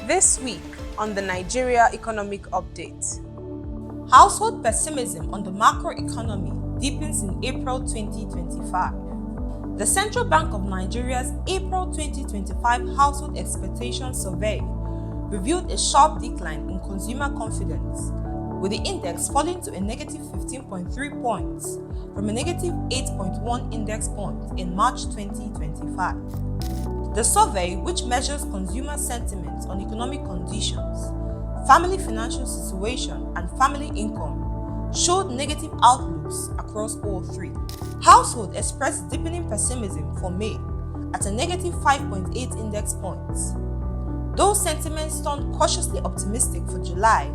This week on the Nigeria Economic Update. Household pessimism on the macroeconomy deepens in April 2025. The Central Bank of Nigeria's April 2025 Household Expectation Survey revealed a sharp decline in consumer confidence, with the index falling to a negative 15.3 points from a negative 8.1 index point in March 2025. The survey, which measures consumer sentiment on economic conditions, family financial situation, and family income, showed negative outlooks across all three. Households expressed deepening pessimism for May at a negative 5.8 index points, though sentiment turned cautiously optimistic for July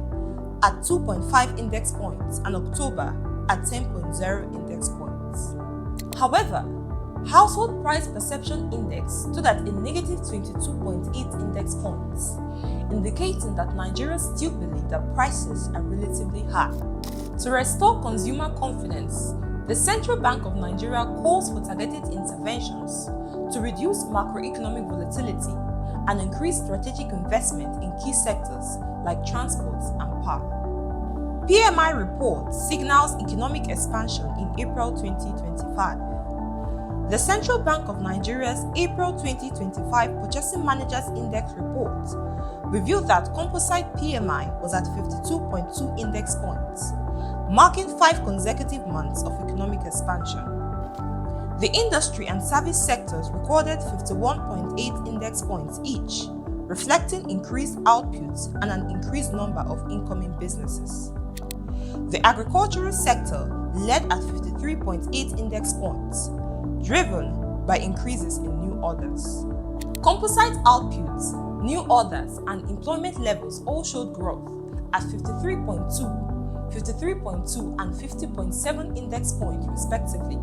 at 2.5 index points and October at 10.0 index points. However, Household Price Perception Index stood at a negative 22.8 index points, indicating that Nigerians still believe that prices are relatively high. To restore consumer confidence, the Central Bank of Nigeria calls for targeted interventions to reduce macroeconomic volatility and increase strategic investment in key sectors like transport and power. PMI report signals economic expansion in April 2025. The Central Bank of Nigeria's April 2025 Purchasing Managers Index report revealed that composite PMI was at 52.2 index points, marking 5 consecutive months of economic expansion. The industry and service sectors recorded 51.8 index points each, reflecting increased output and an increased number of incoming businesses. The agricultural sector led at 53.8 index points, driven by increases in new orders. Composite outputs, new orders, and employment levels all showed growth at 53.2, and 50.7 index points respectively,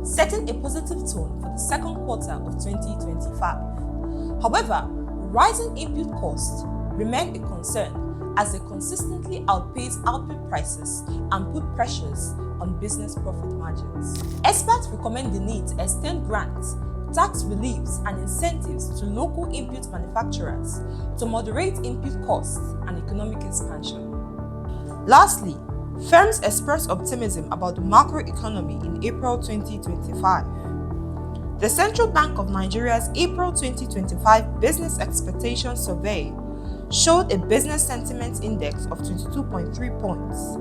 setting a positive tone for the second quarter of 2025. However, rising input costs remain a concern as they consistently outpace output prices and put pressures on business profit margins. Experts recommend the need to extend grants, tax reliefs, and incentives to local input manufacturers to moderate input costs and economic expansion. Lastly, firms express optimism about the macroeconomy in April 2025. The Central Bank of Nigeria's April 2025 Business Expectation Survey showed a business sentiment index of 22.3 points,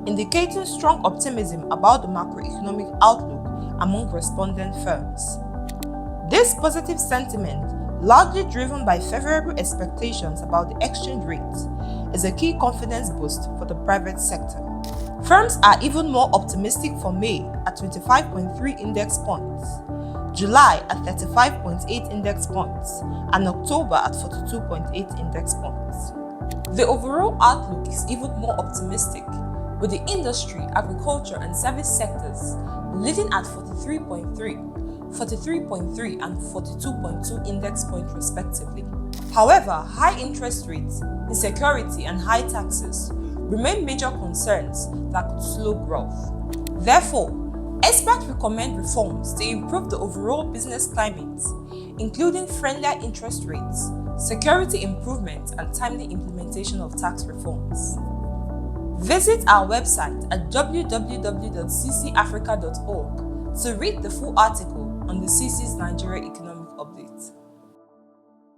indicating strong optimism about the macroeconomic outlook among respondent firms. This positive sentiment, largely driven by favorable expectations about the exchange rate, is a key confidence boost for the private sector. Firms are even more optimistic for May at 25.3 index points, July at 35.8 index points, and October at 42.8 index points. The overall outlook is even more optimistic, with the industry, agriculture, and service sectors leading at 43.3, and 42.2 index points respectively. However, high interest rates, insecurity, and high taxes remain major concerns that could slow growth. Therefore, experts recommend reforms to improve the overall business climate, including friendlier interest rates, security improvement, and timely implementation of tax reforms. Visit our website at www.ccafrica.org to read the full article on the CC's Nigeria Economic Update.